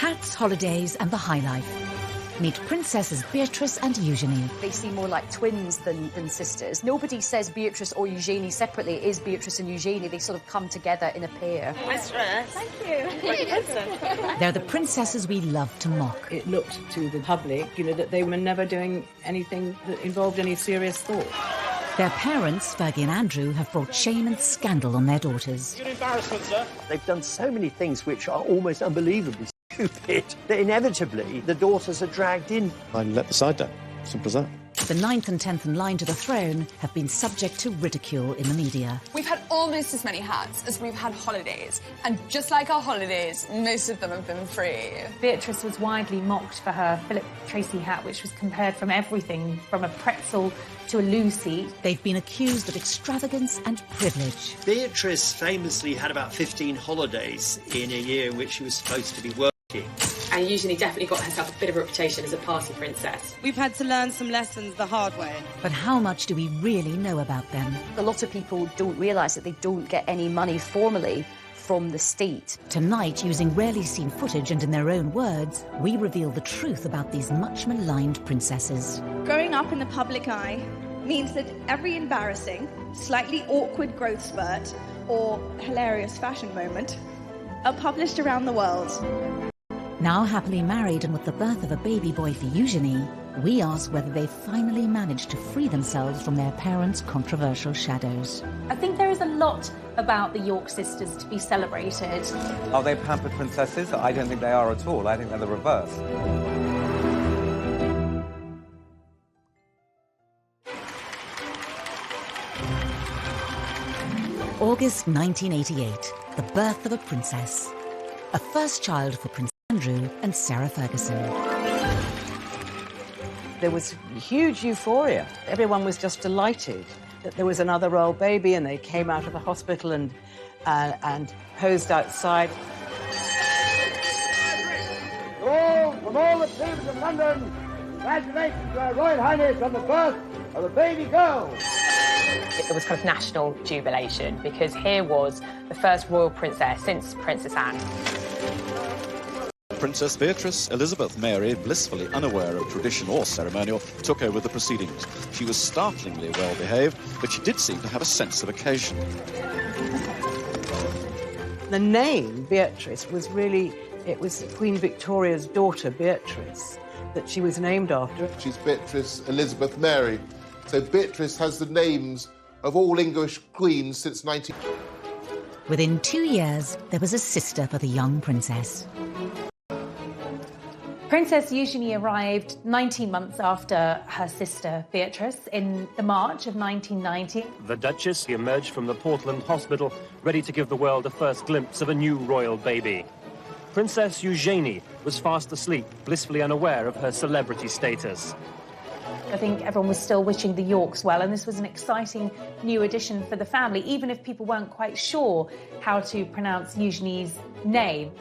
Hats, holidays and the high life. Meet Princesses Beatrice and Eugenie. They seem more like twins than sisters. Nobody says Beatrice or Eugenie separately. It is Beatrice and Eugenie. They sort of come together in a pair. Nice dress. Thank you. They're the princesses we love to mock. It looked to the public, that they were never doing anything that involved any serious thought. Their parents, Fergie and Andrew, have brought shame and scandal on their daughters. You're an embarrassment, sir. They've done so many things which are almost unbelievably stupid that inevitably the daughters are dragged in. I let the side down. Simple as that. The 9th and 10th in line to the throne have been subject to ridicule in the media. We've had almost as many hats as we've had holidays, and just like our holidays, most of them have been free. Beatrice was widely mocked for her Philip Tracy hat, which was compared from everything from a pretzel to a Lucy. They've been accused of extravagance and privilege. Beatrice famously had about 15 holidays in a year in which she was supposed to be working. And Eugenie definitely got herself a bit of a reputation as a party princess. We've had to learn some lessons the hard way. But how much do we really know about them? A lot of people don't realise that they don't get any money formally from the state. Tonight, using rarely seen footage and in their own words, we reveal the truth about these much maligned princesses. Growing up in the public eye means that every embarrassing, slightly awkward growth spurt or hilarious fashion moment are published around the world. Now happily married and with the birth of a baby boy for Eugenie, we ask whether they've finally managed to free themselves from their parents' controversial shadows. I think there is a lot about the York sisters to be celebrated. Are they pampered princesses? I don't think they are at all. I think they're the reverse. August 1988, the birth of a princess. A first child for Prince Andrew and Sarah Ferguson. There was huge euphoria. Everyone was just delighted that there was another royal baby, and they came out of the hospital and posed outside. From all the troops of London, congratulations to Her Royal Highness on the birth of a baby girl. It was kind of national jubilation because here was the first royal princess since Princess Anne. Princess Beatrice Elizabeth Mary, blissfully unaware of tradition or ceremonial, took over the proceedings. She was startlingly well behaved, but she did seem to have a sense of occasion. The name Beatrice was really, it was Queen Victoria's daughter, Beatrice, that she was named after. She's Beatrice Elizabeth Mary. So Beatrice has the names of all English queens since 19... Within 2 years, there was a sister for the young princess. Princess Eugenie arrived 19 months after her sister Beatrice in the March of 1990. The Duchess emerged from the Portland hospital, ready to give the world a first glimpse of a new royal baby. Princess Eugenie was fast asleep, blissfully unaware of her celebrity status. I think everyone was still wishing the Yorks well, and this was an exciting new addition for the family, even if people weren't quite sure how to pronounce Eugenie's name.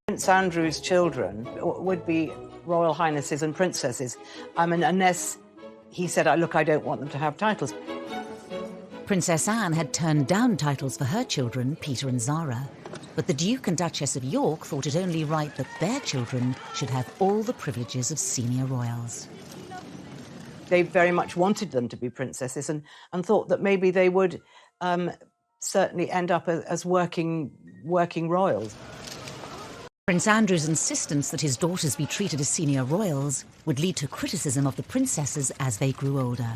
Prince Andrew's children would be royal highnesses and princesses. Unless he said, look, I don't want them to have titles. Princess Anne had turned down titles for her children, Peter and Zara. But the Duke and Duchess of York thought it only right that their children should have all the privileges of senior royals. They very much wanted them to be princesses and thought that maybe they would certainly end up as working royals. Prince Andrew's insistence that his daughters be treated as senior royals would lead to criticism of the princesses as they grew older.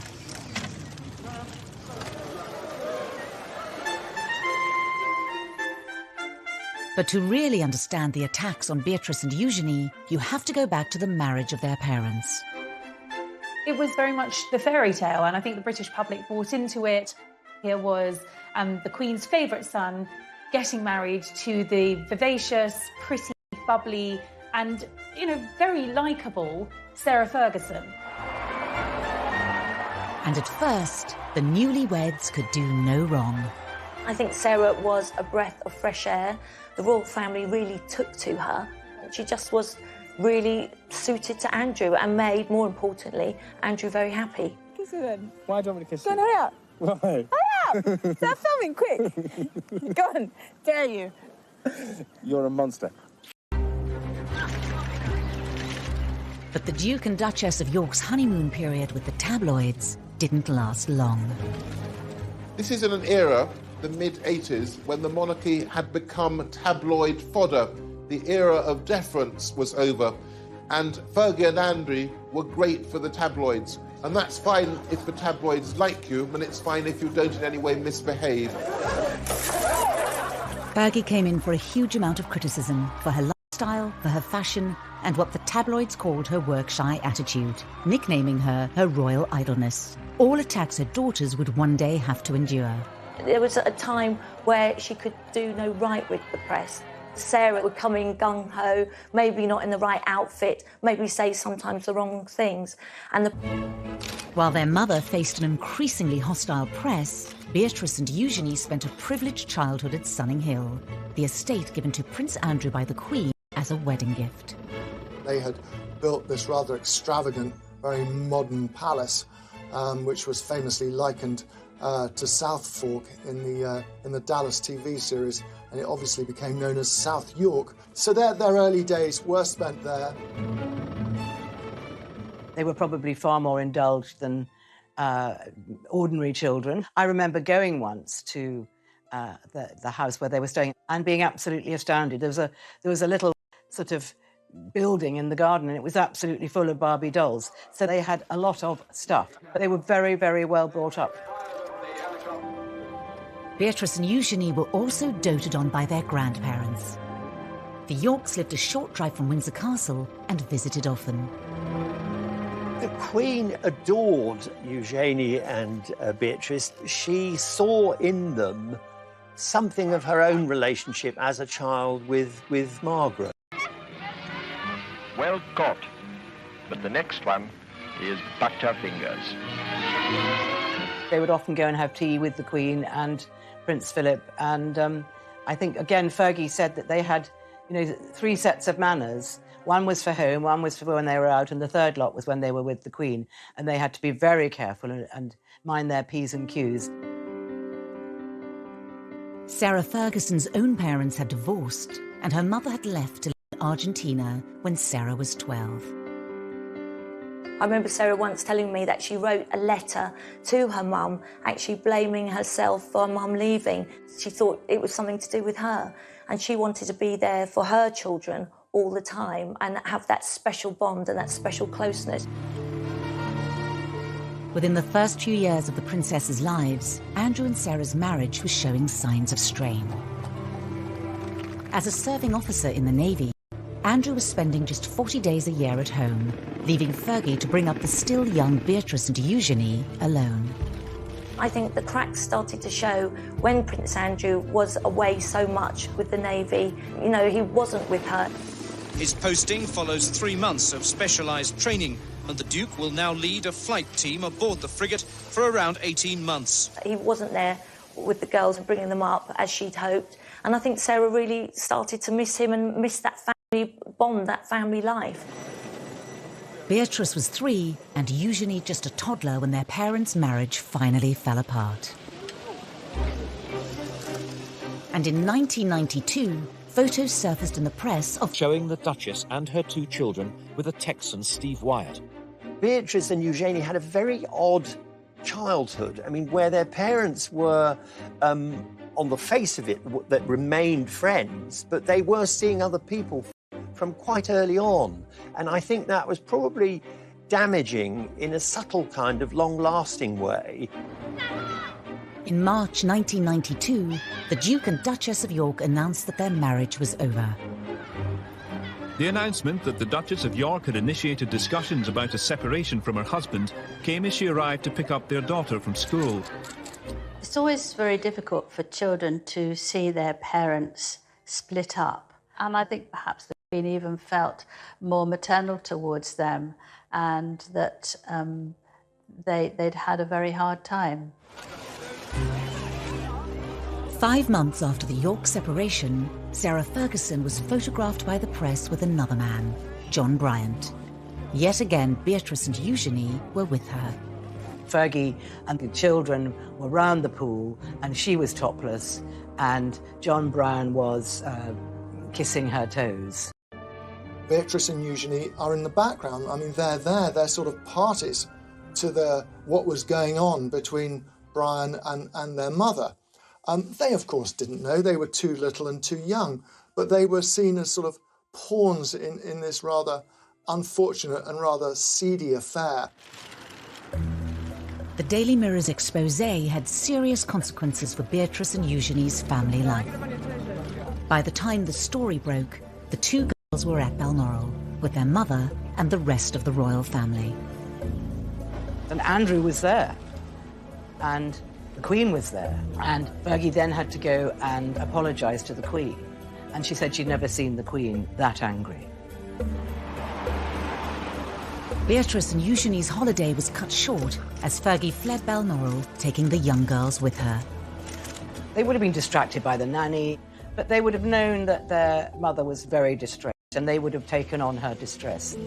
But to really understand the attacks on Beatrice and Eugenie, you have to go back to the marriage of their parents. It was very much the fairy tale, and I think the British public bought into it. Here was the Queen's favourite son getting married to the vivacious, pretty, bubbly and, very likeable Sarah Ferguson. And at first, the newlyweds could do no wrong. I think Sarah was a breath of fresh air. The royal family really took to her. She just was really suited to Andrew and made, more importantly, Andrew very happy. Kiss her then. Why do you want me to kiss you? you? Go on, hurry up. Why? Hurry up! Start filming, quick. Go on, dare you. You're a monster. But the Duke and Duchess of York's honeymoon period with the tabloids didn't last long. This is in an era, the mid-80s, when the monarchy had become tabloid fodder. The era of deference was over, and Fergie and Andrew were great for the tabloids. And that's fine if the tabloids like you, and it's fine if you don't in any way misbehave. Fergie came in for a huge amount of criticism for her lifestyle, for her fashion, and what the tabloids called her work-shy attitude, nicknaming her royal idleness. All attacks her daughters would one day have to endure. There was a time where she could do no right with the press. Sarah would come in gung-ho, maybe not in the right outfit, maybe say sometimes the wrong things. While their mother faced an increasingly hostile press, Beatrice and Eugenie spent a privileged childhood at Sunning Hill, the estate given to Prince Andrew by the Queen as a wedding gift. They had built this rather extravagant, very modern palace, which was famously likened to South Fork in the Dallas TV series, and it obviously became known as South York. So their early days were spent there. They were probably far more indulged than ordinary children. I remember going once to the house where they were staying and being absolutely astounded. There was a little sort of building in the garden, and it was absolutely full of Barbie dolls. So they had a lot of stuff, but they were very, very well brought up. Beatrice and Eugenie were also doted on by their grandparents. The Yorks lived a short drive from Windsor Castle and visited often. The Queen adored Eugenie and Beatrice. She saw in them something of her own relationship as a child with Margaret. Well caught, but the next one is butterfingers. They would often go and have tea with the Queen and Prince Philip, and I think, again, Fergie said that they had, 3 sets of manners. One was for home, one was for when they were out, and the third lot was when they were with the Queen, and they had to be very careful and mind their P's and Q's. Sarah Ferguson's own parents had divorced, and her mother had left to live in Argentina when Sarah was 12. I remember Sarah once telling me that she wrote a letter to her mum, actually blaming herself for mum leaving. She thought it was something to do with her, and she wanted to be there for her children all the time and have that special bond and that special closeness. Within the first few years of the princesses' lives, Andrew and Sarah's marriage was showing signs of strain. As a serving officer in the Navy, Andrew was spending just 40 days a year at home, leaving Fergie to bring up the still young Beatrice and Eugenie alone. I think the cracks started to show when Prince Andrew was away so much with the Navy. He wasn't with her. His posting follows 3 months of specialised training, and the Duke will now lead a flight team aboard the frigate for around 18 months. He wasn't there with the girls and bringing them up as she'd hoped, and I think Sarah really started to miss him and miss that family bond, that family life. Beatrice was 3 and Eugenie just a toddler when their parents' marriage finally fell apart. And in 1992, photos surfaced in the press of showing the Duchess and her 2 children with a Texan, Steve Wyatt. Beatrice and Eugenie had a very odd childhood. I mean, where their parents were, on the face of it, that remained friends, but they were seeing other people from quite early on. And I think that was probably damaging in a subtle kind of long-lasting way. In March 1992, the Duke and Duchess of York announced that their marriage was over. The announcement that the Duchess of York had initiated discussions about a separation from her husband came as she arrived to pick up their daughter from school. It's always very difficult for children to see their parents split up. And I think perhaps the Queen even felt more maternal towards them, and that they'd had a very hard time. 5 months after the York separation, Sarah Ferguson was photographed by the press with another man, John Bryant. Yet again, Beatrice and Eugenie were with her. Fergie and the children were round the pool, and she was topless, and John Brown was kissing her toes. Beatrice and Eugenie are in the background. I mean, they're there. They're sort of parties to what was going on between Brian and their mother. They, of course, didn't know. They were too little and too young, but they were seen as sort of pawns in this rather unfortunate and rather seedy affair. The Daily Mirror's expose had serious consequences for Beatrice and Eugenie's family life. By the time the story broke, the two girls were at Balmoral with their mother and the rest of the royal family. And Andrew was there, and the Queen was there, and Fergie then had to go and apologise to the Queen, and she said she'd never seen the Queen that angry. Beatrice and Eugenie's holiday was cut short as Fergie fled Balmoral, taking the young girls with her. They would have been distracted by the nanny, but they would have known that their mother was very distressed, and they would have taken on her distress.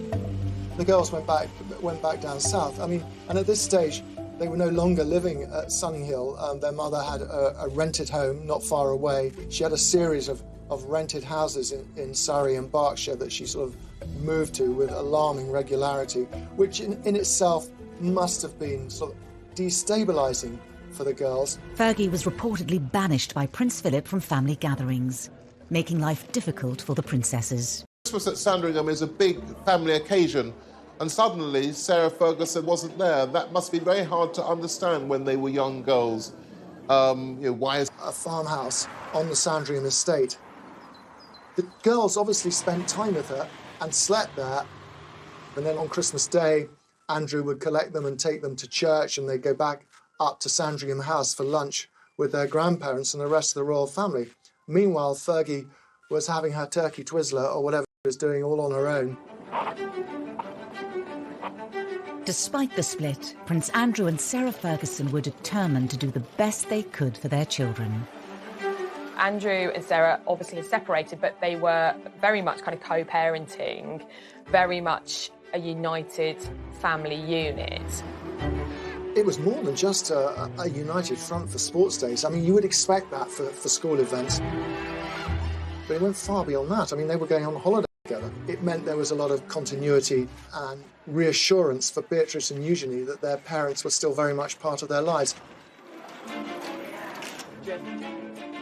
The girls went back down south. I mean, and at this stage, they were no longer living at Sunninghill. Their mother had a rented home not far away. She had a series of rented houses in Surrey and Berkshire that she sort of moved to with alarming regularity, which in itself must have been sort of destabilising for the girls. Fergie was reportedly banished by Prince Philip from family gatherings, making life difficult for the princesses. Christmas at Sandringham is a big family occasion, and suddenly Sarah Ferguson wasn't there. That must be very hard to understand when they were young girls. Why is a farmhouse on the Sandringham estate? The girls obviously spent time with her and slept there, and then on Christmas Day, Andrew would collect them and take them to church, and they'd go back up to Sandringham House for lunch with their grandparents and the rest of the royal family. Meanwhile, Fergie was having her turkey twizzler or whatever she was doing all on her own. Despite the split, Prince Andrew and Sarah Ferguson were determined to do the best they could for their children. Andrew and Sarah obviously had separated, but they were very much kind of co-parenting, very much a united family unit. It was more than just a united front for sports days. I mean, you would expect that for school events. But it went far beyond that. I mean, they were going on holiday together. It meant there was a lot of continuity and reassurance for Beatrice and Eugenie that their parents were still very much part of their lives.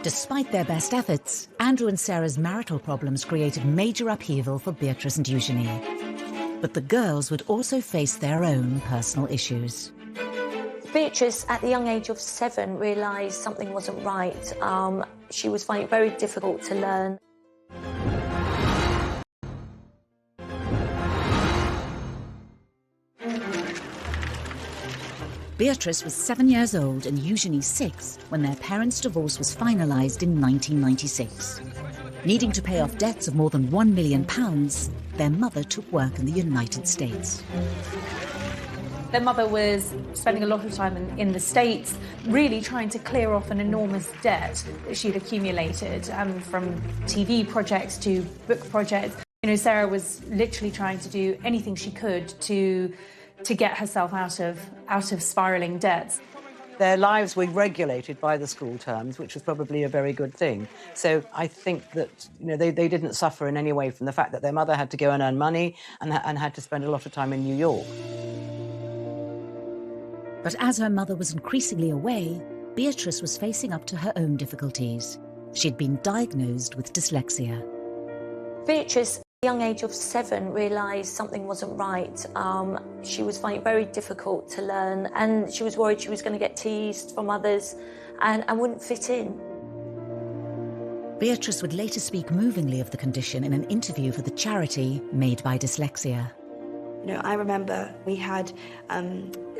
Despite their best efforts, Andrew and Sarah's marital problems created major upheaval for Beatrice and Eugenie. But the girls would also face their own personal issues. Beatrice, at the young age of 7, realised something wasn't right. She was finding it very difficult to learn. Beatrice was 7 years old and Eugenie 6 when their parents' divorce was finalised in 1996. Needing to pay off debts of more than £1 million, their mother took work in the United States. Their mother was spending a lot of time in the States, really trying to clear off an enormous debt that she'd accumulated, from TV projects to book projects. You know, Sarah was literally trying to do anything she could to get herself out of spiralling debts. Their lives were regulated by the school terms, which was probably a very good thing. So I think that they didn't suffer in any way from the fact that their mother had to go and earn money and had to spend a lot of time in New York. But as her mother was increasingly away, Beatrice was facing up to her own difficulties. She'd been diagnosed with dyslexia. Beatrice, at the young age of 7, realised something wasn't right. She was finding it very difficult to learn, and she was worried she was going to get teased from others and wouldn't fit in. Beatrice would later speak movingly of the condition in an interview for the charity Made by Dyslexia. You know, I remember we had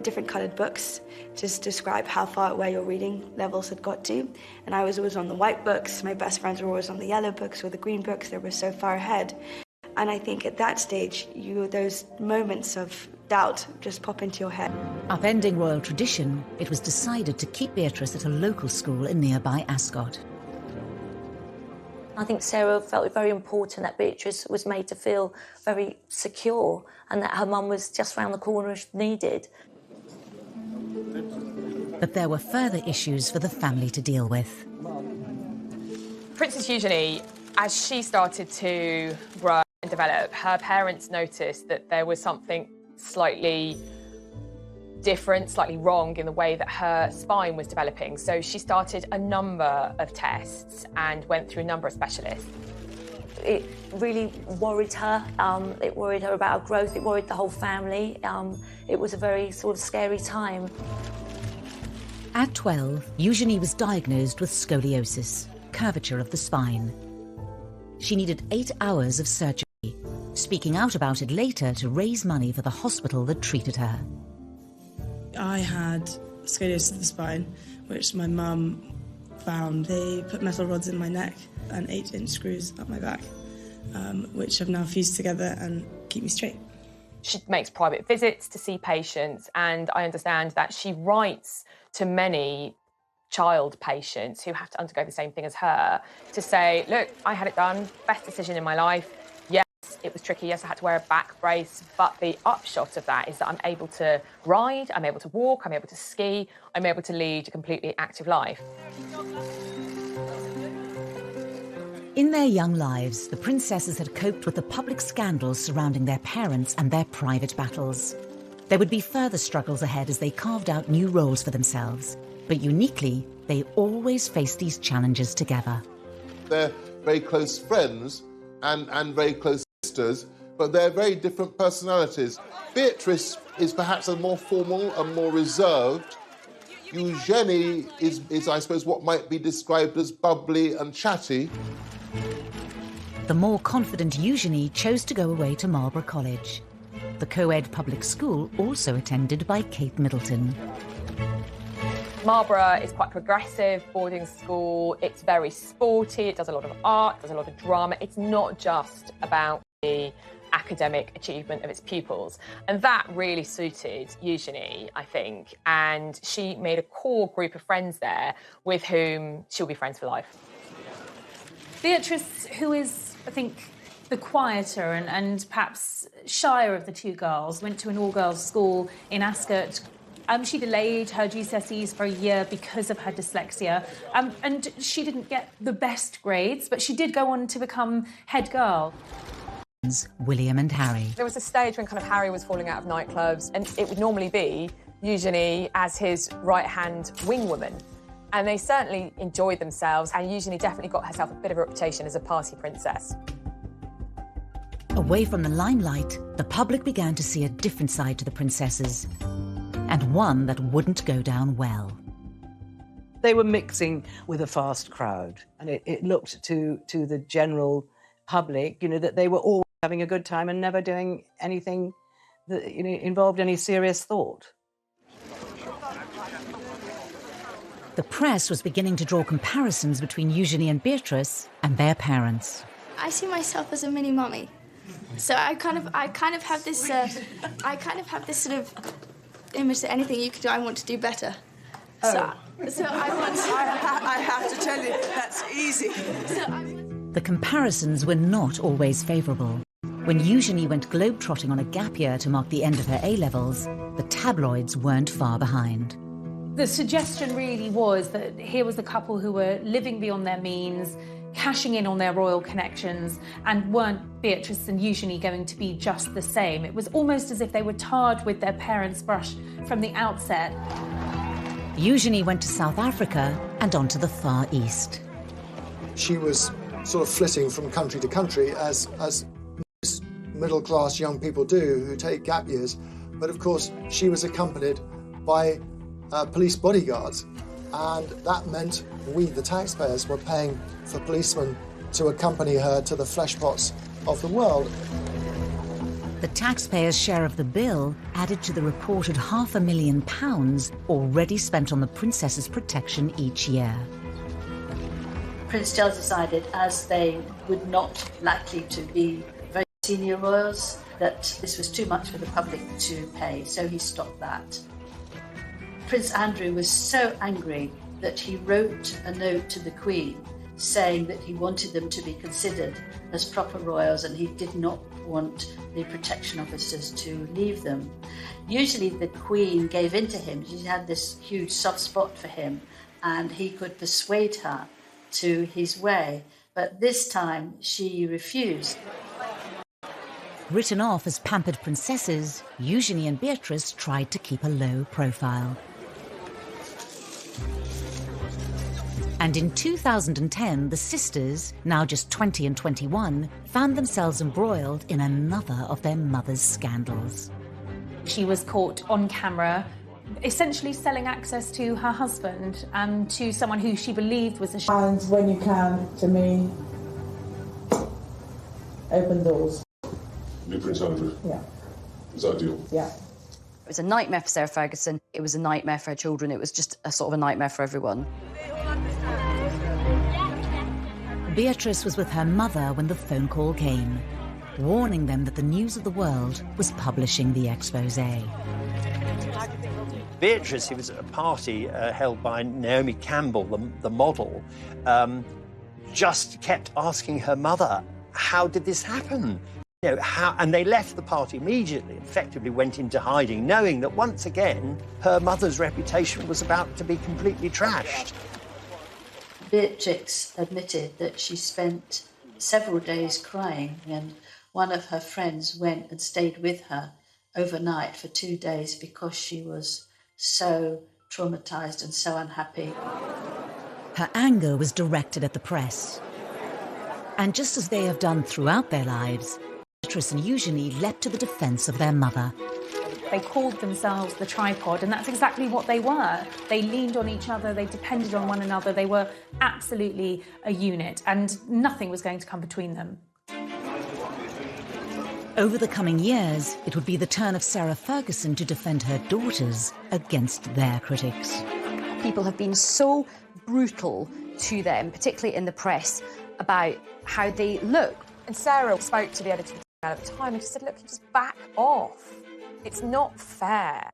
different coloured books to describe how far away your reading levels had got to. And I was always on the white books. My best friends were always on the yellow books or the green books. They were so far ahead. And I think at that stage, those moments of doubt just pop into your head. Upending royal tradition, it was decided to keep Beatrice at a local school in nearby Ascot. I think Sarah felt it very important that Beatrice was made to feel very secure and that her mum was just round the corner if needed. But there were further issues for the family to deal with. Princess Eugenie As she started to grow and develop, her parents noticed that there was something slightly different, slightly wrong in the way that her spine was developing. So she started a number of tests and went through a number of specialists. It really worried her. It worried her about her growth. It worried the whole family. It was a very sort of scary time. At 12, Eugenie was diagnosed with scoliosis, curvature of the spine. She needed 8 hours of surgery, speaking out about it later to raise money for the hospital that treated her. I had scoliosis of the spine, which my mum found. They put metal rods in my neck and 8-inch screws up my back, which have now fused together and keep me straight. She makes private visits to see patients, and I understand that she writes to many child patients who have to undergo the same thing as her to say, look, I had it done, best decision in my life. Yes, it was tricky. Yes, I had to wear a back brace, but the upshot of that is that I'm able to ride, I'm able to walk, I'm able to ski, I'm able to lead a completely active life. In their young lives, the princesses had coped with the public scandals surrounding their parents and their private battles. There would be further struggles ahead as they carved out new roles for themselves. But uniquely, they always faced these challenges together. They're very close friends and very close sisters, but they're very different personalities. Beatrice is perhaps a more formal and more reserved. Eugenie is, I suppose, what might be described as bubbly and chatty. The more confident Eugenie chose to go away to Marlborough College, the co-ed public school also attended by Kate Middleton. Marlborough is quite progressive boarding school. It's very sporty. It does a lot of art, does a lot of drama. It's not just about the academic achievement of its pupils. And that really suited Eugenie, I think. And she made a core group of friends there with whom she'll be friends for life. Beatrice, who is, I think, the quieter and perhaps shyer of the two girls, went to an all-girls school in Ascot. She delayed her GCSEs for a year because of her dyslexia, and she didn't get the best grades, but she did go on to become head girl. William and Harry. There was a stage when kind of Harry was falling out of nightclubs, and it would normally be Eugenie as his right-hand wingwoman. And they certainly enjoyed themselves, and Eugenie definitely got herself a bit of a reputation as a party princess. Away from the limelight, the public began to see a different side to the princesses, and one that wouldn't go down well. They were mixing with a fast crowd, and it looked to the general public, that they were always having a good time and never doing anything that involved any serious thought. The press was beginning to draw comparisons between Eugenie and Beatrice and their parents. I see myself as a mini mummy, so I kind of have this sort of image that anything you could do, I want to do better. Oh. So I want to... I have to tell you, that's easy. The comparisons were not always favourable. When Eugenie went globetrotting on a gap year to mark the end of her A-levels, the tabloids weren't far behind. The suggestion really was that here was a couple who were living beyond their means, cashing in on their royal connections, and weren't Beatrice and Eugenie going to be just the same? It was almost as if they were tarred with their parents' brush from the outset. Eugenie went to South Africa and on to the Far East. She was sort of flitting from country to country, as most middle-class young people do who take gap years. But of course, she was accompanied by police bodyguards, and that meant we, the taxpayers, were paying for policemen to accompany her to the fleshpots of the world. The taxpayers' share of the bill added to the reported £500,000 already spent on the princess's protection each year. Prince Charles decided, as they would not likely to be very senior royals, that this was too much for the public to pay, so he stopped that. Prince Andrew was so angry that he wrote a note to the Queen saying that he wanted them to be considered as proper royals and he did not want the protection officers to leave them. Usually the Queen gave in to him. She had this huge soft spot for him and he could persuade her to his way. But this time she refused. Written off as pampered princesses, Eugenie and Beatrice tried to keep a low profile. And in 2010, the sisters, now just 20 and 21, found themselves embroiled in another of their mother's scandals. She was caught on camera, essentially selling access to her husband and to someone who she believed was a... And when you can, to me, open doors. New Prince Andrew? Yeah. Is that a deal? Yeah. It was a nightmare for Sarah Ferguson. It was a nightmare for her children. It was just a sort of a nightmare for everyone. Beatrice was with her mother when the phone call came, warning them that the News of the World was publishing the exposé. Beatrice, who was at a party held by Naomi Campbell, the model, just kept asking her mother, how did this happen? You know, and they left the party immediately, effectively went into hiding, knowing that once again, her mother's reputation was about to be completely trashed. Beatrix admitted that she spent several days crying, and one of her friends went and stayed with her overnight for 2 days because she was so traumatised and so unhappy. Her anger was directed at the press. And just as they have done throughout their lives, Beatrice and Eugenie leapt to the defence of their mother. They called themselves the tripod, and that's exactly what they were. They leaned on each other, they depended on one another, they were absolutely a unit, and nothing was going to come between them. Over the coming years, it would be the turn of Sarah Ferguson to defend her daughters against their critics. People have been so brutal to them, particularly in the press, about how they look. And Sarah spoke to the editor at the time and she said, look, you just back off. It's not fair.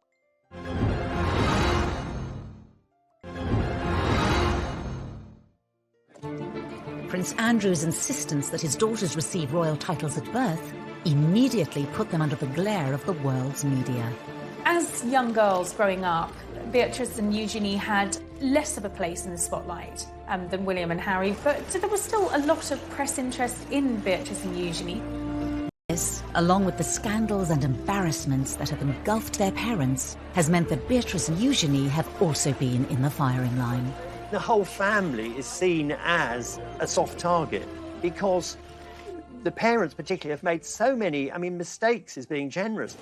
Prince Andrew's insistence that his daughters receive royal titles at birth immediately put them under the glare of the world's media. As young girls growing up, Beatrice and Eugenie had less of a place in the spotlight than William and Harry, but there was still a lot of press interest in Beatrice and Eugenie. This, along with the scandals and embarrassments that have engulfed their parents, has meant that Beatrice and Eugenie have also been in the firing line. The whole family is seen as a soft target because the parents particularly have made so many, mistakes is being generous,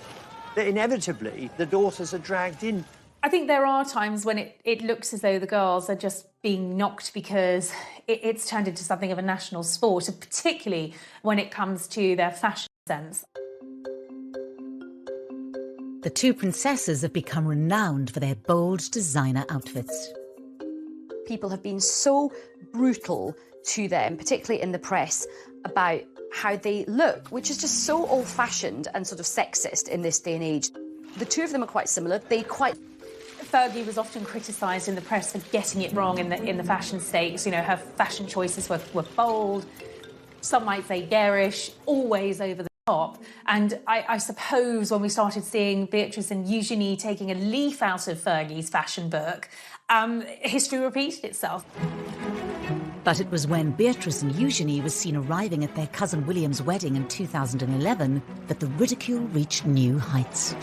that inevitably the daughters are dragged in. I think there are times when it looks as though the girls are just being knocked because it's turned into something of a national sport, and particularly when it comes to their fashion sense. The two princesses have become renowned for their bold designer outfits. People have been so brutal to them, particularly in the press, about how they look, which is just so old-fashioned and sort of sexist in this day and age. The two of them are quite similar. Fergie was often criticised in the press for getting it wrong in the fashion stakes. You know, her fashion choices were bold, some might say garish, always over the top. And I suppose when we started seeing Beatrice and Eugenie taking a leaf out of Fergie's fashion book, history repeated itself. But it was when Beatrice and Eugenie were seen arriving at their cousin William's wedding in 2011 that the ridicule reached new heights.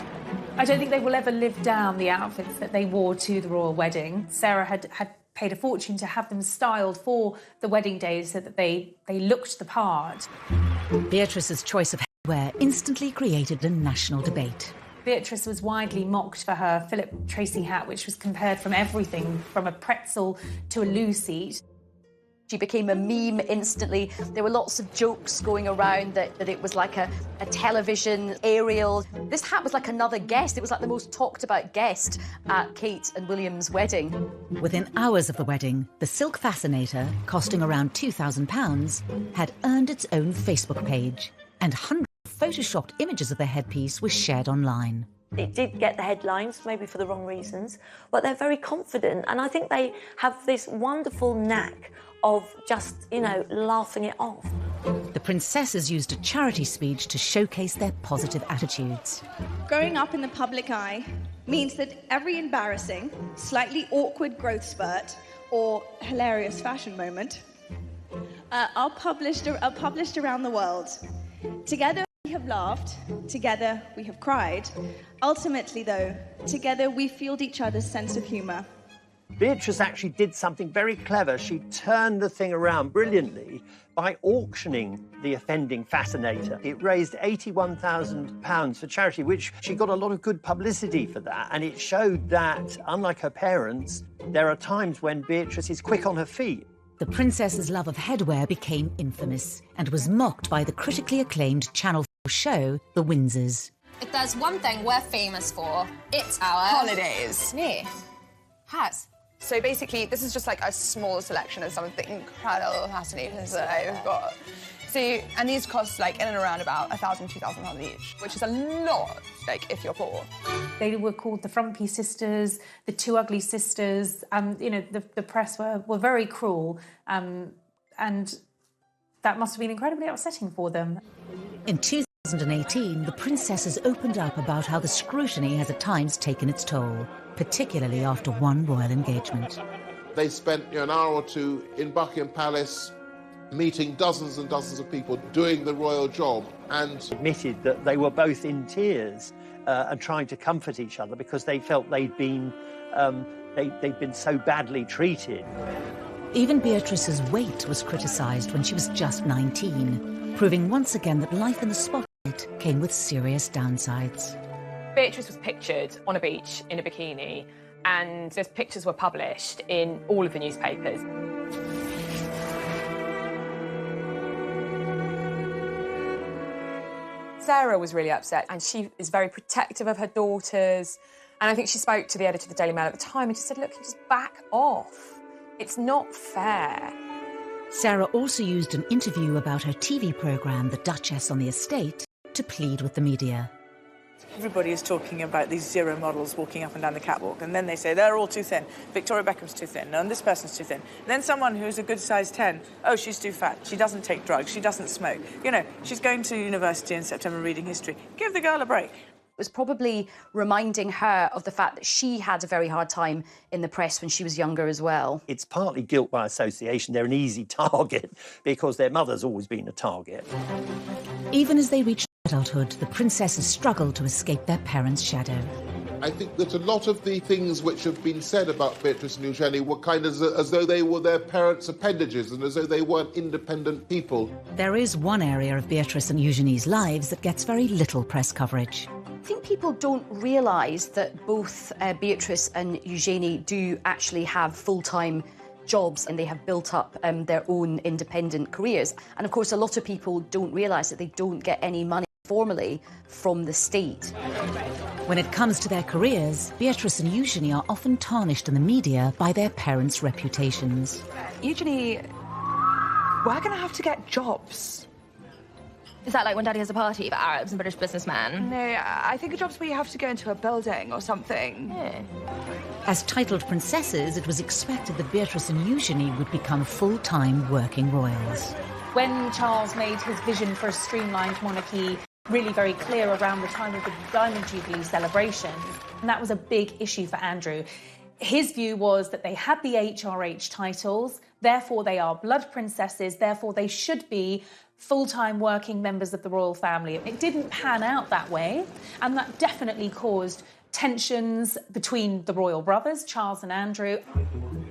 I don't think they will ever live down the outfits that they wore to the royal wedding. Sarah had paid a fortune to have them styled for the wedding day so that they looked the part. Beatrice's choice of hairwear instantly created a national debate. Beatrice was widely mocked for her Philip Tracy hat, which was compared from everything from a pretzel to a loo seat. She became a meme instantly. There were lots of jokes going around that it was like a television aerial. This hat was like another guest. It was like the most talked about guest at Kate and William's wedding. Within hours of the wedding, the silk fascinator, costing around £2,000, had earned its own Facebook page, and hundreds of photoshopped images of the headpiece were shared online. It did get the headlines, maybe for the wrong reasons, but they're very confident, and I think they have this wonderful knack of just, laughing it off. The princesses used a charity speech to showcase their positive attitudes. Growing up in the public eye means that every embarrassing, slightly awkward growth spurt or hilarious fashion moment are published around the world. Together we have laughed, together we have cried. Ultimately, though, together we fueled each other's sense of humour. Beatrice actually did something very clever. She turned the thing around brilliantly by auctioning the offending fascinator. It raised £81,000 for charity, which she got a lot of good publicity for that. And it showed that, unlike her parents, there are times when Beatrice is quick on her feet. The princess's love of headwear became infamous and was mocked by the critically acclaimed Channel 4 show, The Windsors. If there's one thing we're famous for, it's our... holidays. Me. Hats. So basically, this is just like a small selection of some of the incredible fascinators that I've got. So, and these cost like in and around about £1,000, £2,000 each, which is a lot, like if you're poor. They were called the Frumpy Sisters, the Two Ugly Sisters. You know, the press were very cruel, and that must have been incredibly upsetting for them. In 2018, the princesses opened up about how the scrutiny has at times taken its toll, particularly after one royal engagement. They spent an hour or two in Buckingham Palace meeting dozens and dozens of people doing the royal job, and admitted that they were both in tears and trying to comfort each other because they felt they'd been so badly treated. Even Beatrice's weight was criticised when she was just 19, proving once again that life in the spotlight came with serious downsides. Beatrice was pictured on a beach in a bikini, and those pictures were published in all of the newspapers. Sarah was really upset, and she is very protective of her daughters. And I think she spoke to the editor of the Daily Mail at the time and just said, look, just back off. It's not fair. Sarah also used an interview about her TV programme, The Duchess on the Estate, to plead with the media. Everybody is talking about these zero models walking up and down the catwalk, and then they say they're all too thin. Victoria Beckham's too thin, and this person's too thin. And then someone who's a good size 10, oh, she's too fat, she doesn't take drugs, she doesn't smoke. You know, she's going to university in September reading history. Give the girl a break. It was probably reminding her of the fact that she had a very hard time in the press when she was younger as well. It's partly guilt by association. They're an easy target because their mother's always been a target. Even as they reached adulthood, the princesses struggled to escape their parents' shadow. I think that a lot of the things which have been said about Beatrice and Eugenie were kind of as though they were their parents' appendages and as though they weren't independent people. There is one area of Beatrice and Eugenie's lives that gets very little press coverage. I think people don't realise that both Beatrice and Eugenie do actually have full-time jobs, and they have built up their own independent careers. And of course, a lot of people don't realise that they don't get any money formally from the state. When it comes to their careers, Beatrice and Eugenie are often tarnished in the media by their parents' reputations. Eugenie, we're going to have to get jobs. Is that like when Daddy has a party for Arabs and British businessmen? No, I think a job's where you have to go into a building or something. Yeah. As titled princesses, it was expected that Beatrice and Eugenie would become full-time working royals. When Charles made his vision for a streamlined monarchy really very clear around the time of the Diamond Jubilee celebration, and that was a big issue for Andrew. His view was that they had the HRH titles, therefore they are blood princesses, therefore they should be full-time working members of the royal family. It didn't pan out that way, and that definitely caused tensions between the royal brothers, Charles and Andrew.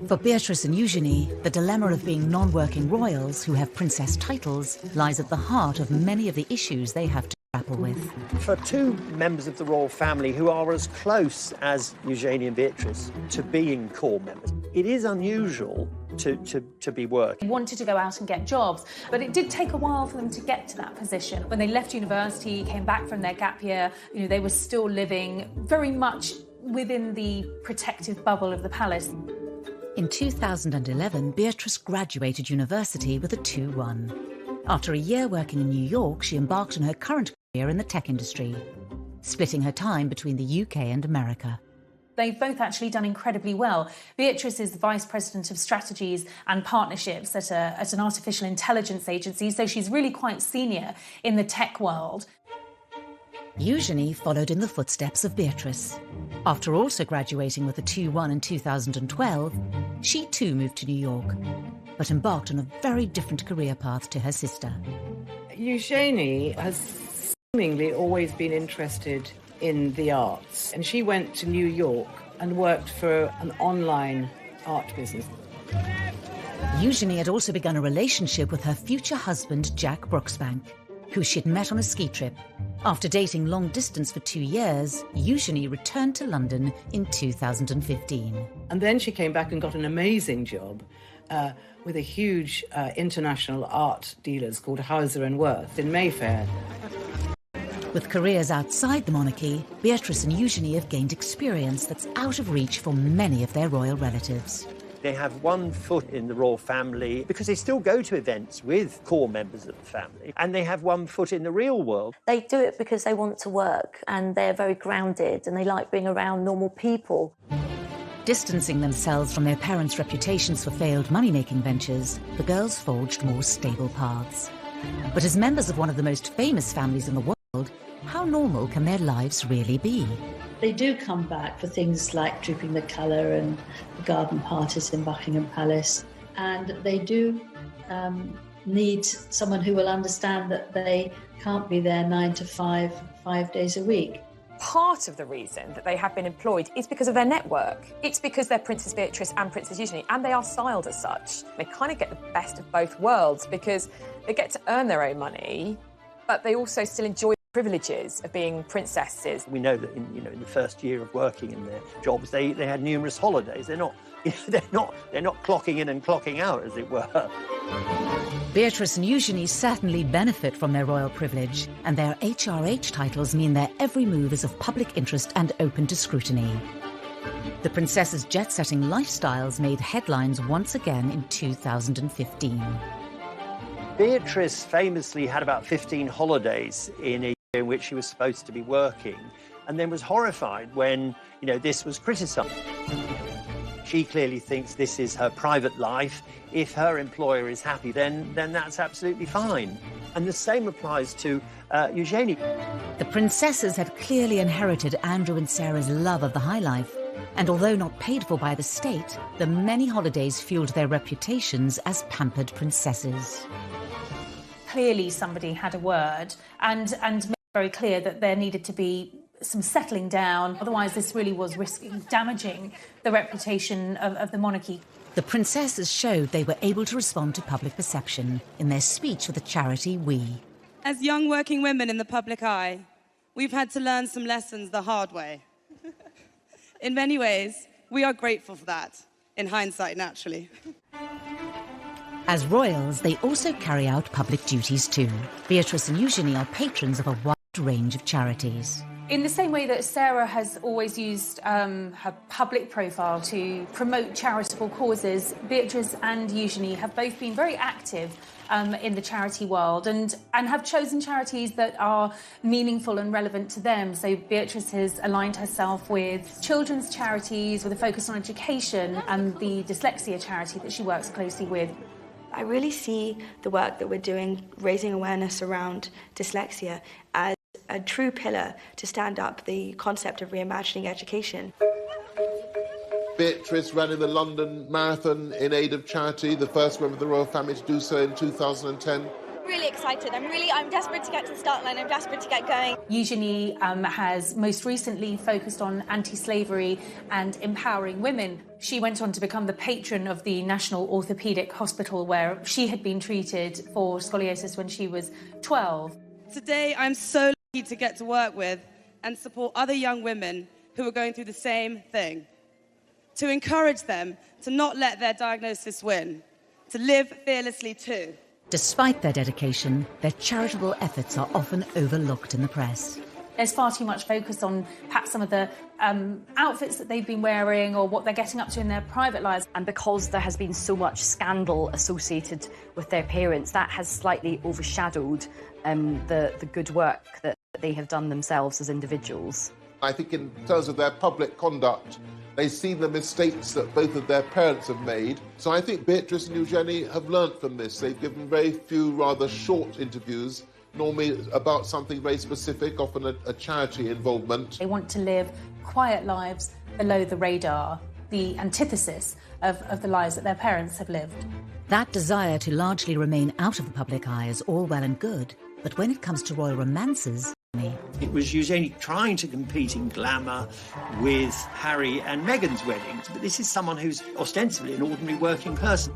For Beatrice and Eugenie, the dilemma of being non-working royals who have princess titles lies at the heart of many of the issues they have to grapple with. For two members of the royal family who are as close as Eugenie and Beatrice to being core members, it is unusual to be working. They wanted to go out and get jobs, but it did take a while for them to get to that position. When they left university, came back from their gap year, you know, they were still living very much within the protective bubble of the palace. In 2011, Beatrice graduated university with a 2-1. After a year working in New York, she embarked on her current career in the tech industry, splitting her time between the UK and America. They've both actually done incredibly well. Beatrice is the Vice President of Strategies and Partnerships at an artificial intelligence agency, so she's really quite senior in the tech world. Eugenie followed in the footsteps of Beatrice. After also graduating with a 2-1 in 2012, she too moved to New York. but embarked on a very different career path to her sister. Eugenie has seemingly always been interested in the arts, and she went to New York and worked for an online art business. Eugenie had also begun a relationship with her future husband, Jack Brooksbank, who she'd met on a ski trip. After dating long distance for 2 years, Eugenie returned to London in 2015. And then she came back and got an amazing job with a huge international art dealers called Hauser and Wirth in Mayfair. With careers outside the monarchy, Beatrice and Eugenie have gained experience that's out of reach for many of their royal relatives. They have one foot in the royal family because they still go to events with core members of the family, and they have one foot in the real world. They do it because they want to work and they're very grounded and they like being around normal people. Distancing themselves from their parents' reputations for failed money-making ventures, the girls forged more stable paths. But as members of one of the most famous families in the world, how normal can their lives really be? They do come back for things like Drooping the Colour and the garden parties in Buckingham Palace. And they do need someone who will understand that they can't be there 9 to 5, 5 days a week. Part of the reason that they have been employed is because of their network. It's because they're Princess Beatrice and Princess Eugenie, and they are styled as such. They kind of get the best of both worlds because they get to earn their own money, but they also still enjoy privileges of being princesses. We know that in the first year of working in their jobs, they had numerous holidays. They're not clocking in and clocking out, as it were. Beatrice and Eugenie certainly benefit from their royal privilege, and their HRH titles mean their every move is of public interest and open to scrutiny. The princesses' jet-setting lifestyles made headlines once again in 2015. Beatrice famously had about 15 holidays in a year in which she was supposed to be working, and then was horrified when, this was criticised. She clearly thinks this is her private life. If her employer is happy, then that's absolutely fine. And the same applies to Eugenie. The princesses had clearly inherited Andrew and Sarah's love of the high life, and although not paid for by the state, the many holidays fueled their reputations as pampered princesses. Clearly somebody had a word and made it very clear that there needed to be some settling down. Otherwise, this really was risking damaging the reputation of the monarchy. The princesses showed they were able to respond to public perception in their speech for the charity We. As young working women in the public eye, we've had to learn some lessons the hard way. In many ways, we are grateful for that, in hindsight, naturally. As royals, they also carry out public duties too. Beatrice and Eugenie are patrons of a wide range of charities. In the same way that Sarah has always used her public profile to promote charitable causes, Beatrice and Eugenie have both been very active in the charity world and have chosen charities that are meaningful and relevant to them. So Beatrice has aligned herself with children's charities with a focus on education and the dyslexia charity that she works closely with. I really see the work that we're doing, raising awareness around dyslexia, as a true pillar to stand up the concept of reimagining education. Beatrice ran in the London Marathon in aid of charity, the first member of the royal family to do so in 2010. Really excited. I'm desperate to get to the start line. I'm desperate to get going. Eugenie has most recently focused on anti-slavery and empowering women. She went on to become the patron of the National Orthopaedic Hospital, where she had been treated for scoliosis when she was 12. Today, I'm so lucky to get to work with and support other young women who are going through the same thing. To encourage them to not let their diagnosis win, to live fearlessly too. Despite their dedication, their charitable efforts are often overlooked in the press. There's far too much focus on perhaps some of the outfits that they've been wearing or what they're getting up to in their private lives. And because there has been so much scandal associated with their parents, that has slightly overshadowed the good work that they have done themselves as individuals. I think in terms of their public conduct, they see the mistakes that both of their parents have made. So I think Beatrice and Eugenie have learnt from this. They've given very few rather short interviews, normally about something very specific, often a charity involvement. They want to live quiet lives below the radar, the antithesis of the lives that their parents have lived. That desire to largely remain out of the public eye is all well and good, but when it comes to royal romances, it was Eugenie trying to compete in glamour with Harry and Meghan's weddings, but this is someone who's ostensibly an ordinary working person.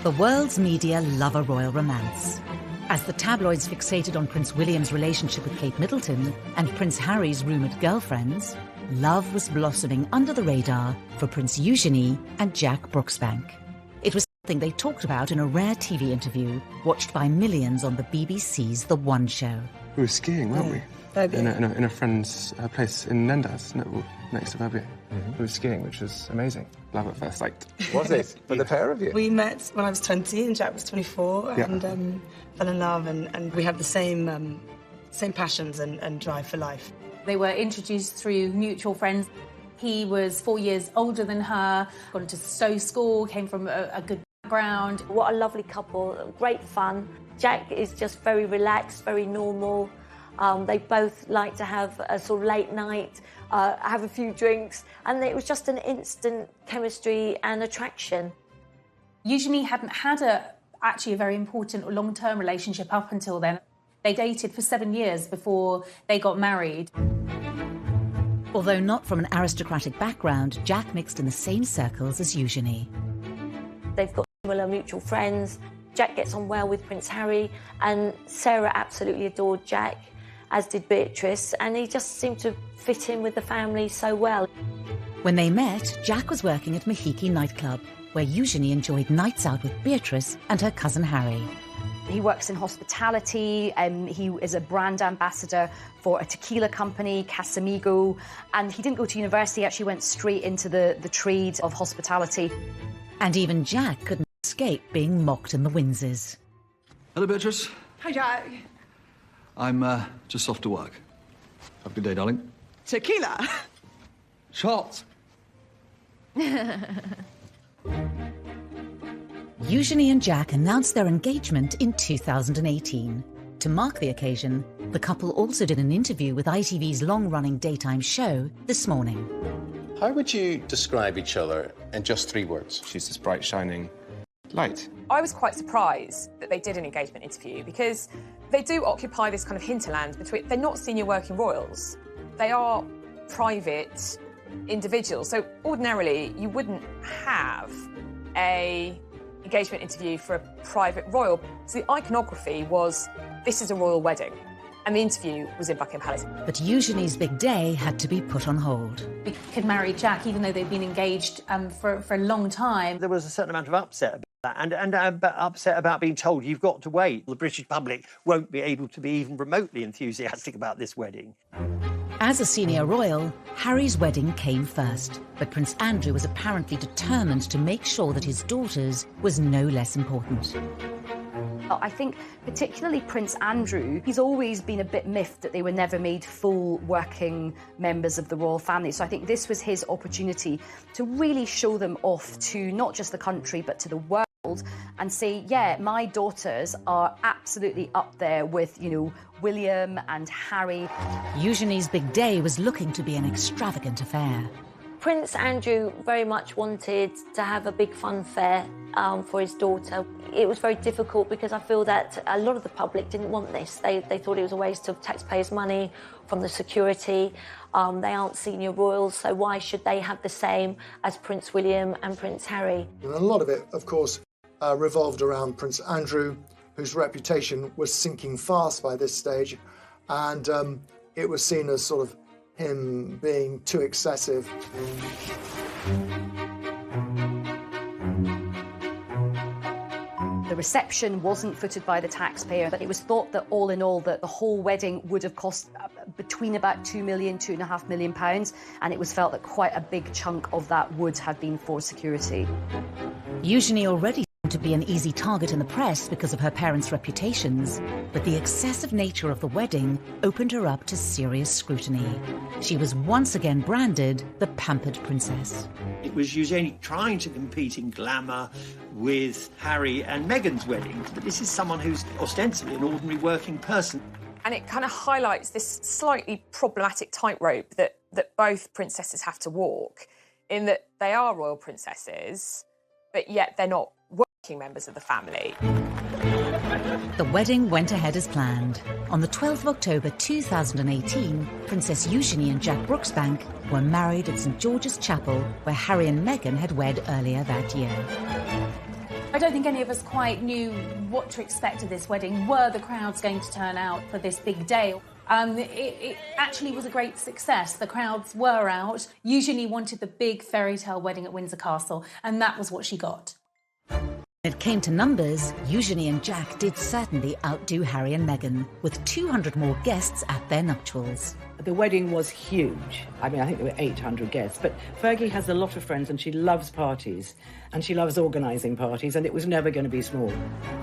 The world's media love a royal romance. As the tabloids fixated on Prince William's relationship with Kate Middleton and Prince Harry's rumoured girlfriends, love was blossoming under the radar for Prince Eugenie and Jack Brooksbank. It was something they talked about in a rare TV interview watched by millions on the BBC's The One Show. We were skiing, weren't we? In a friend's place in Nendas, next to Verbier. We were skiing, which was amazing. Love at first sight. Was it? For the pair of you? We met when I was 20 and Jack was 24 and fell in love and we had the same passions and drive for life. They were introduced through mutual friends. He was 4 years older than her, got into Stowe School, came from a good background. What a lovely couple, great fun. Jack is just very relaxed, very normal. They both like to have a sort of late night, have a few drinks, and it was just an instant chemistry and attraction. Eugenie hadn't had actually a very important long-term relationship up until then. They dated for 7 years before they got married. Although not from an aristocratic background, Jack mixed in the same circles as Eugenie. They've got similar mutual friends. Jack gets on well with Prince Harry, and Sarah absolutely adored Jack, as did Beatrice, and he just seemed to fit in with the family so well. When they met, Jack was working at Mahiki nightclub, where Eugenie enjoyed nights out with Beatrice and her cousin Harry. He works in hospitality, he is a brand ambassador for a tequila company, Casamigo, and he didn't go to university, he actually went straight into the trade of hospitality. And even Jack couldn't escape being mocked in the Windsor's. Hello, Beatrice. Hi, Jack. I'm just off to work. Have a good day, darling. Tequila. Shots. Eugenie and Jack announced their engagement in 2018. To mark the occasion, the couple also did an interview with ITV's long-running daytime show This Morning. How would you describe each other in just 3 words? She's this bright, shining light. I was quite surprised that they did an engagement interview because they do occupy this kind of hinterland between... They're not senior working royals. They are private individuals. So ordinarily, you wouldn't have a engagement interview for a private royal. So the iconography was, this is a royal wedding. And the interview was in Buckingham Palace. But Eugenie's big day had to be put on hold. We could marry Jack, even though they'd been engaged for a long time. There was a certain amount of upset about that, and upset about being told you've got to wait. The British public won't be able to be even remotely enthusiastic about this wedding. As a senior royal, Harry's wedding came first, but Prince Andrew was apparently determined to make sure that his daughter's was no less important. I think particularly Prince Andrew, he's always been a bit miffed that they were never made full working members of the royal family. So I think this was his opportunity to really show them off to not just the country, but to the world and say, yeah, my daughters are absolutely up there with, you know, William and Harry. Eugenie's big day was looking to be an extravagant affair. Prince Andrew very much wanted to have a big funfair for his daughter. It was very difficult because I feel that a lot of the public didn't want this. They thought it was a waste of taxpayers' money from the security. They aren't senior royals, so why should they have the same as Prince William and Prince Harry? And a lot of it, of course, revolved around Prince Andrew, whose reputation was sinking fast by this stage, and it was seen as sort of him being too excessive. The reception wasn't footed by the taxpayer, but it was thought that all in all that the whole wedding would have cost between about £2 million, £2.5 million, and it was felt that quite a big chunk of that would have been for security. Eugenie already seemed to be an easy target in the press because of her parents' reputations, but the excessive nature of the wedding opened her up to serious scrutiny. She was once again branded the Pampered Princess. It was Eugenie trying to compete in glamour with Harry and Meghan's weddings, but this is someone who's ostensibly an ordinary working person. And it kind of highlights this slightly problematic tightrope that that both princesses have to walk, in that they are royal princesses, but yet they're not working members of the family. The wedding went ahead as planned. On the 12th of October 2018, Princess Eugenie and Jack Brooksbank were married at St George's Chapel, where Harry and Meghan had wed earlier that year. I don't think any of us quite knew what to expect of this wedding. Were the crowds going to turn out for this big day? It actually was a great success. The crowds were out. Eugenie wanted the big fairy tale wedding at Windsor Castle, and that was what she got. When it came to numbers, Eugenie and Jack did certainly outdo Harry and Meghan, with 200 more guests at their nuptials. The wedding was huge. I mean, I think there were 800 guests, but Fergie has a lot of friends and she loves parties, and she loves organising parties, and it was never going to be small.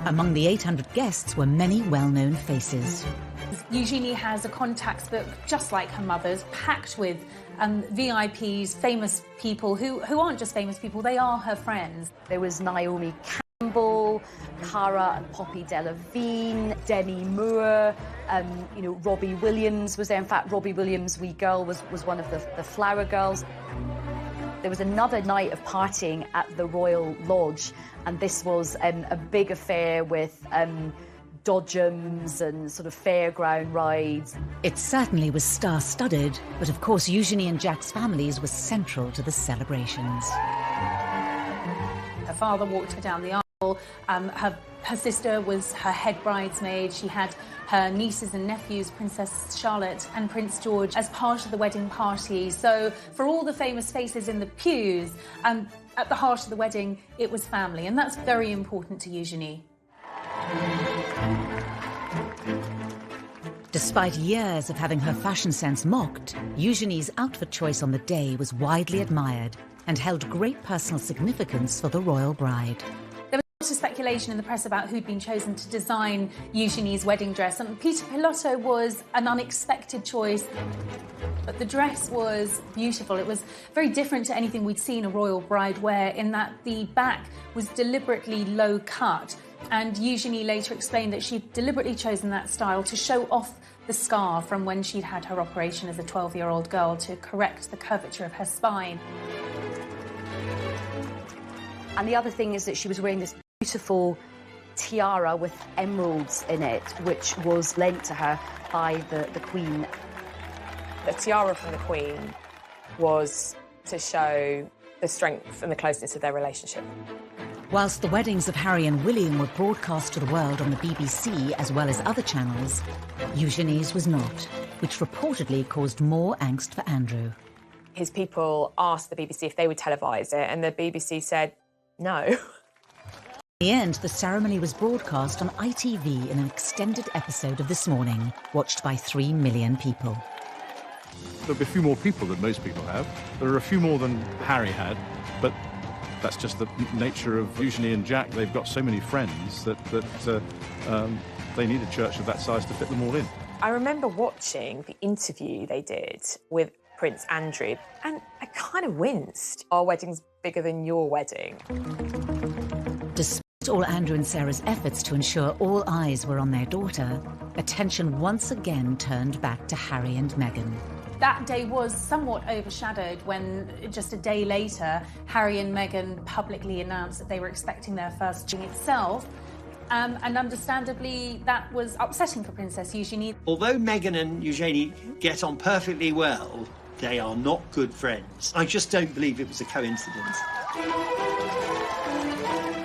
Among the 800 guests were many well-known faces. Eugenie has a contacts book, just like her mother's, packed with VIPs, famous people who aren't just famous people, they are her friends. There was Naomi Campbell, Cara and Poppy Delevingne, Demi Moore, Robbie Williams was there. In fact, Robbie Williams' wee girl was one of the Flower Girls. There was another night of partying at the Royal Lodge, and this was a big affair with dodgems and sort of fairground rides. It certainly was star-studded, but of course Eugenie and Jack's families were central to the celebrations. Her father walked her down the aisle. Her sister was her head bridesmaid. She had her nieces and nephews, Princess Charlotte and Prince George, as part of the wedding party. So for all the famous faces in the pews, at the heart of the wedding, it was family, and that's very important to Eugenie. Despite years of having her fashion sense mocked, Eugenie's outfit choice on the day was widely admired and held great personal significance for the royal bride. There was lots of speculation in the press about who'd been chosen to design Eugenie's wedding dress, and Peter Pilotto was an unexpected choice. But the dress was beautiful. It was very different to anything we'd seen a royal bride wear, in that the back was deliberately low cut. And Eugenie later explained that she'd deliberately chosen that style to show off the scar from when she'd had her operation as a 12-year-old girl to correct the curvature of her spine. And the other thing is that she was wearing this beautiful tiara with emeralds in it, which was lent to her by the Queen. The tiara from the Queen was to show the strength and the closeness of their relationship. Whilst the weddings of Harry and William were broadcast to the world on the BBC as well as other channels, Eugenie's was not, which reportedly caused more angst for Andrew. His people asked the BBC if they would televise it, and the BBC said no. In the end, the ceremony was broadcast on ITV in an extended episode of This Morning, watched by 3 million people. There'll be a few more people than most people have. There are a few more than Harry had, but that's just the nature of Eugenie and Jack. They've got so many friends that they need a church of that size to fit them all in. I remember watching the interview they did with Prince Andrew, and I kind of winced. Our wedding's bigger than your wedding. Despite all Andrew and Sarah's efforts to ensure all eyes were on their daughter, attention once again turned back to Harry and Meghan. That day was somewhat overshadowed when, just a day later, Harry and Meghan publicly announced that they were expecting their first child itself. And understandably, that was upsetting for Princess Eugenie. Although Meghan and Eugenie get on perfectly well, they are not good friends. I just don't believe it was a coincidence.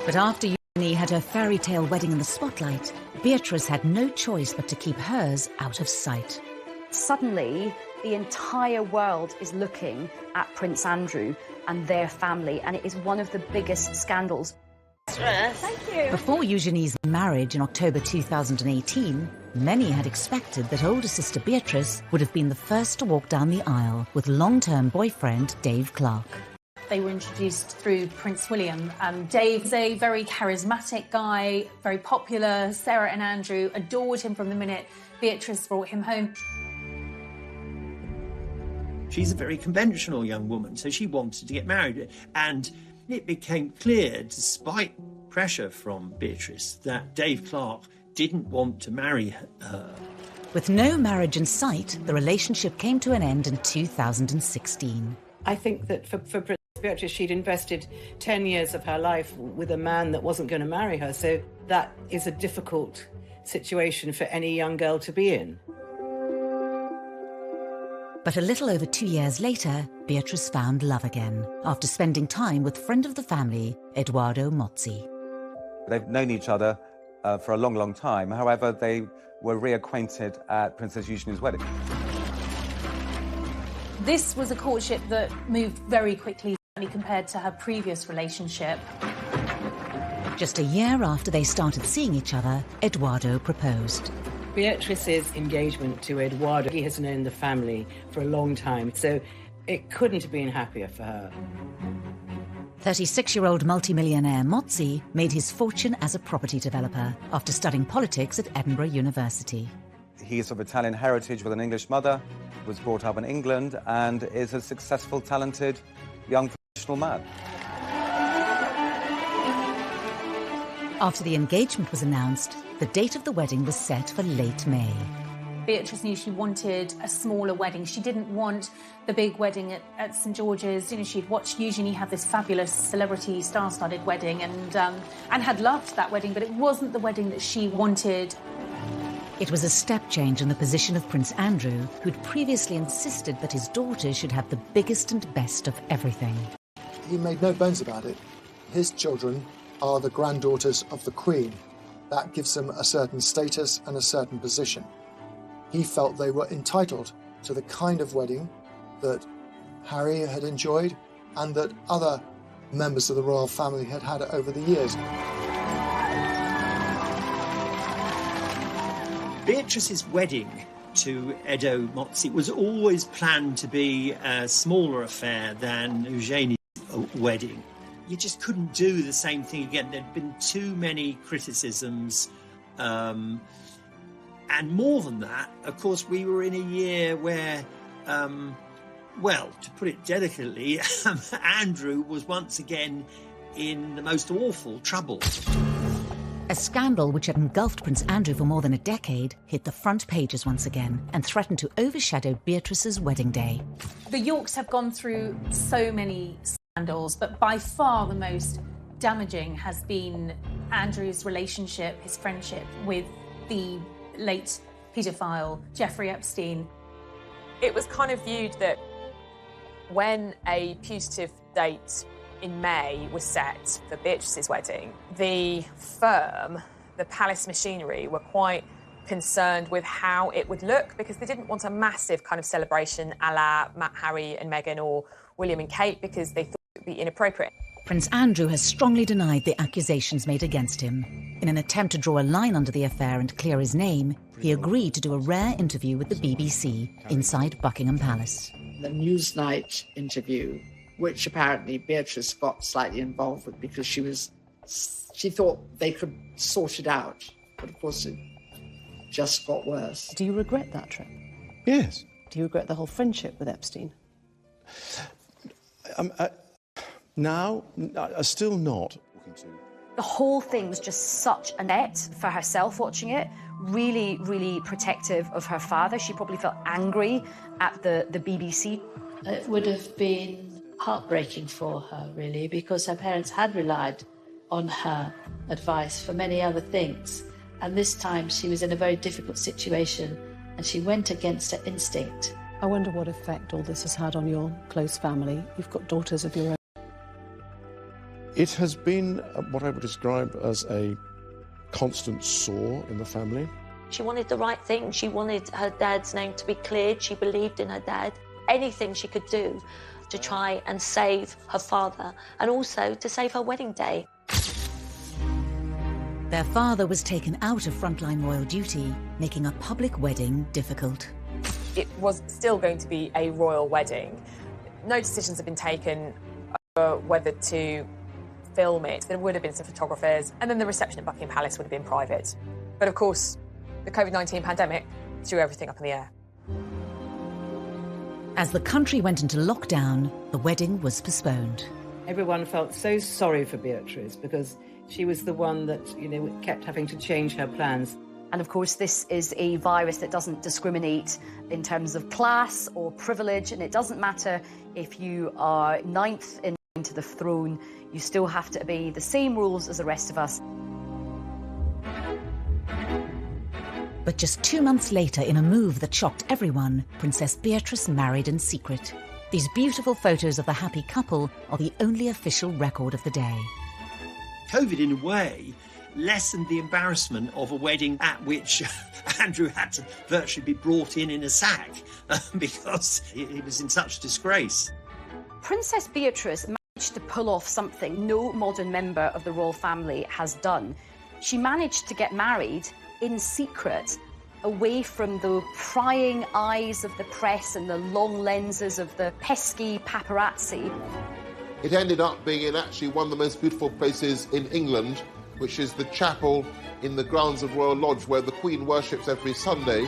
But after Eugenie had her fairy tale wedding in the spotlight, Beatrice had no choice but to keep hers out of sight. Suddenly, the entire world is looking at Prince Andrew and their family, and it is one of the biggest scandals. Thank you. Before Eugenie's marriage in October 2018, many had expected that older sister Beatrice would have been the first to walk down the aisle with long-term boyfriend Dave Clark. They were introduced through Prince William. Dave's a very charismatic guy, very popular. Sarah and Andrew adored him from the minute Beatrice brought him home. She's a very conventional young woman, so she wanted to get married. And it became clear, despite pressure from Beatrice, that Dave Clark didn't want to marry her. With no marriage in sight, the relationship came to an end in 2016. I think that for Princess Beatrice, she'd invested 10 years of her life with a man that wasn't going to marry her, so that is a difficult situation for any young girl to be in. But a little over 2 years later, Beatrice found love again, after spending time with friend of the family, Edoardo Mozzi. They've known each other for a long, long time. However, they were reacquainted at Princess Eugenie's wedding. This was a courtship that moved very quickly compared to her previous relationship. Just a year after they started seeing each other, Edoardo proposed. Beatrice's engagement to Edoardo, he has known the family for a long time, so it couldn't have been happier for her. 36-year-old multimillionaire Mozzi made his fortune as a property developer after studying politics at Edinburgh University. He is of Italian heritage with an English mother, was brought up in England, and is a successful, talented, young professional man. After the engagement was announced, the date of the wedding was set for late May. Beatrice knew she wanted a smaller wedding. She didn't want the big wedding at St George's. You know, she'd watched Eugenie have this fabulous celebrity star-studded wedding and had loved that wedding, but it wasn't the wedding that she wanted. It was a step change in the position of Prince Andrew, who'd previously insisted that his daughters should have the biggest and best of everything. He made no bones about it. His children are the granddaughters of the Queen. That gives them a certain status and a certain position. He felt they were entitled to the kind of wedding that Harry had enjoyed and that other members of the royal family had had over the years. Beatrice's wedding to Edo Mozzi was always planned to be a smaller affair than Eugenie's wedding. You just couldn't do the same thing again. There'd been too many criticisms. And more than that, of course, we were in a year where, well, to put it delicately, Andrew was once again in the most awful trouble. A scandal which had engulfed Prince Andrew for more than a decade hit the front pages once again and threatened to overshadow Beatrice's wedding day. The Yorks have gone through so many scandals, but by far the most damaging has been Andrew's relationship, his friendship with the late paedophile Jeffrey Epstein. It was kind of viewed that when a putative date in May was set for Beatrice's wedding, the firm, the palace machinery, were quite concerned with how it would look because they didn't want a massive kind of celebration a la Harry and Meghan or William and Kate because they thought it would be inappropriate. Prince Andrew has strongly denied the accusations made against him. In an attempt to draw a line under the affair and clear his name, he agreed to do a rare interview with the BBC inside Buckingham Palace. The Newsnight interview, which apparently Beatrice got slightly involved with because she thought they could sort it out. But of course it just got worse. Do you regret that trip? Yes. Do you regret the whole friendship with Epstein? Now, still not. The whole thing was just such a net for herself watching it. Really, really protective of her father. She probably felt angry at the BBC. It would have been heartbreaking for her, really, because her parents had relied on her advice for many other things. And this time she was in a very difficult situation and she went against her instinct. I wonder what effect all this has had on your close family. You've got daughters of your own. It has been what I would describe as a constant sore in the family. She wanted the right thing. She wanted her dad's name to be cleared. She believed in her dad. Anything she could do to try and save her father and also to save her wedding day. Their father was taken out of frontline royal duty, making a public wedding difficult. It was still going to be a royal wedding. No decisions have been taken over whether to film it. There would have been some photographers, and then the reception at Buckingham Palace would have been private. But of course, the COVID-19 pandemic threw everything up in the air. As the country went into lockdown, the wedding was postponed. Everyone felt so sorry for Beatrice because she was the one that, kept having to change her plans. And of course, this is a virus that doesn't discriminate in terms of class or privilege, and it doesn't matter if you are ninth in line to the throne, you still have to obey the same rules as the rest of us. But just 2 months later, in a move that shocked everyone, Princess Beatrice married in secret. These beautiful photos of the happy couple are the only official record of the day. COVID, in a way, lessened the embarrassment of a wedding at which Andrew had to virtually be brought in a sack because he was in such disgrace. Princess Beatrice managed to pull off something no modern member of the royal family has done. She managed to get married in secret, away from the prying eyes of the press and the long lenses of the pesky paparazzi. It ended up being in actually one of the most beautiful places in England, which is the chapel in the grounds of Royal Lodge, where the Queen worships every Sunday.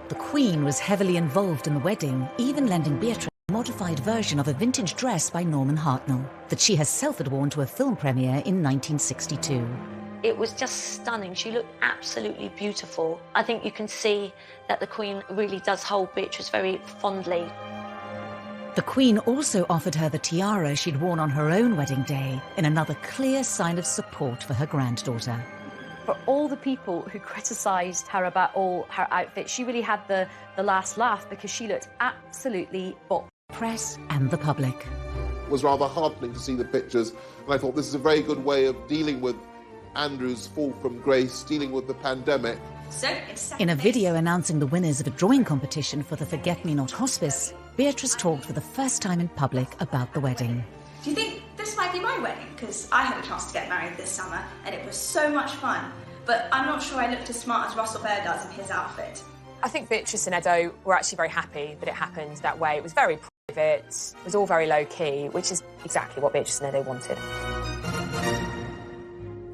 The Queen was heavily involved in the wedding, even lending Beatrice a modified version of a vintage dress by Norman Hartnell that she herself had worn to a film premiere in 1962. It was just stunning. She looked absolutely beautiful. I think you can see that the Queen really does hold Beatrice very fondly. The Queen also offered her the tiara she'd worn on her own wedding day, in another clear sign of support for her granddaughter. For all the people who criticised her about all her outfits, she really had the last laugh because she looked absolutely bop. Press and the public. It was rather heartening to see the pictures, and I thought this is a very good way of dealing with Andrew's fall from grace, dealing with the pandemic. In a video announcing the winners of a drawing competition for the Forget-Me-Not Hospice, Beatrice talked for the first time in public about the wedding. Do you think this might be my wedding? Because I had a chance to get married this summer and it was so much fun. But I'm not sure I looked as smart as Russell Bear does in his outfit. I think Beatrice and Edo were actually very happy that it happened that way. It was very private, it was all very low-key, which is exactly what Beatrice and Edo wanted.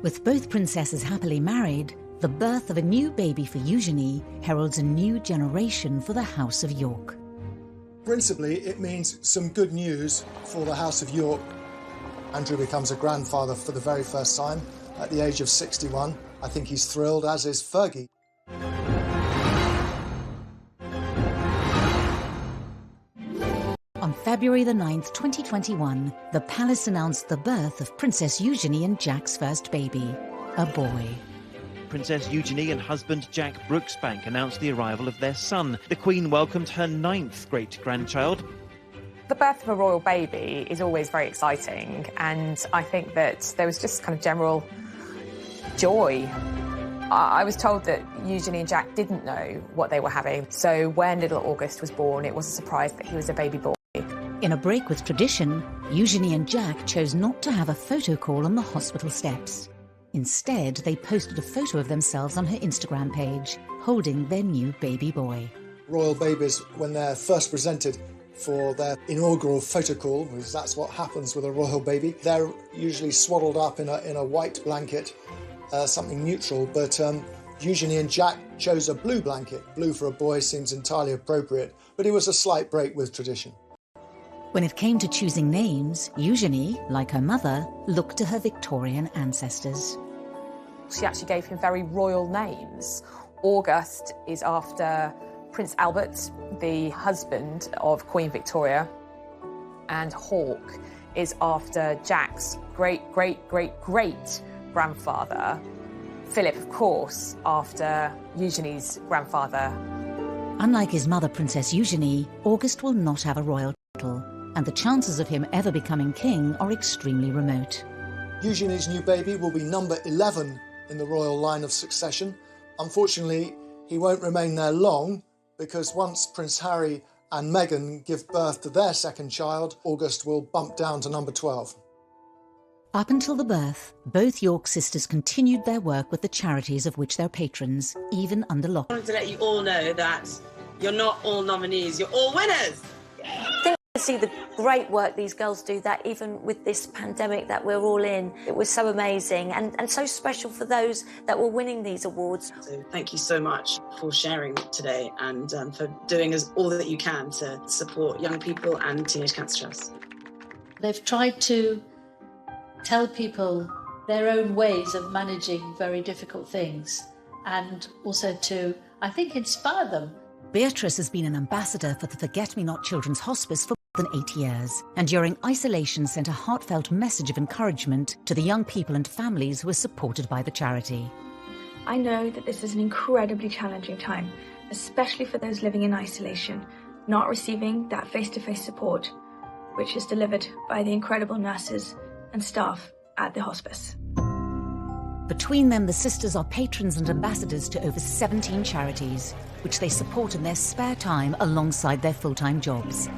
With both princesses happily married, the birth of a new baby for Eugenie heralds a new generation for the House of York. Principally, it means some good news for the House of York. Andrew becomes a grandfather for the very first time at the age of 61. I think he's thrilled, as is Fergie. On February the 9th, 2021, the palace announced the birth of Princess Eugenie and Jack's first baby, a boy. Princess Eugenie and husband Jack Brooksbank announced the arrival of their son. The Queen welcomed her 9th great-grandchild. The birth of a royal baby is always very exciting, and I think that there was just kind of general joy. I was told that Eugenie and Jack didn't know what they were having, so when little August was born, it was a surprise that he was a baby boy. In a break with tradition, Eugenie and Jack chose not to have a photo call on the hospital steps. Instead, they posted a photo of themselves on her Instagram page, holding their new baby boy. Royal babies, when they're first presented for their inaugural photo call, because that's what happens with a royal baby, they're usually swaddled up in a white blanket, something neutral, but Eugenie and Jack chose a blue blanket. Blue for a boy seems entirely appropriate, but it was a slight break with tradition. When it came to choosing names, Eugenie, like her mother, looked to her Victorian ancestors. She actually gave him very royal names. August is after Prince Albert, the husband of Queen Victoria, and Hawke is after Jack's great-great-great-great-grandfather. Philip, of course, after Eugenie's grandfather. Unlike his mother, Princess Eugenie, August will not have a royal title, and the chances of him ever becoming king are extremely remote. Eugenie's new baby will be number 11 in the royal line of succession. Unfortunately, he won't remain there long, because once Prince Harry and Meghan give birth to their second child, August will bump down to number 12. Up until the birth, both York sisters continued their work with the charities of which they're patrons, even under lockdown. I wanted to let you all know that you're not all nominees, you're all winners! I think to see the great work these girls do, that even with this pandemic that we're all in, it was so amazing and so special for those that were winning these awards. So thank you so much for sharing today and for doing all that you can to support young people and Teenage Cancer Trust. They've tried to tell people their own ways of managing very difficult things, and also to, I think, inspire them. Beatrice has been an ambassador for the Forget-Me-Not Children's Hospice for more than 8 years, and during isolation sent a heartfelt message of encouragement to the young people and families who are supported by the charity. I know that this is an incredibly challenging time, especially for those living in isolation, not receiving that face-to-face support, which is delivered by the incredible nurses and staff at the hospice. Between them, the sisters are patrons and ambassadors to over 17 charities, which they support in their spare time alongside their full-time jobs.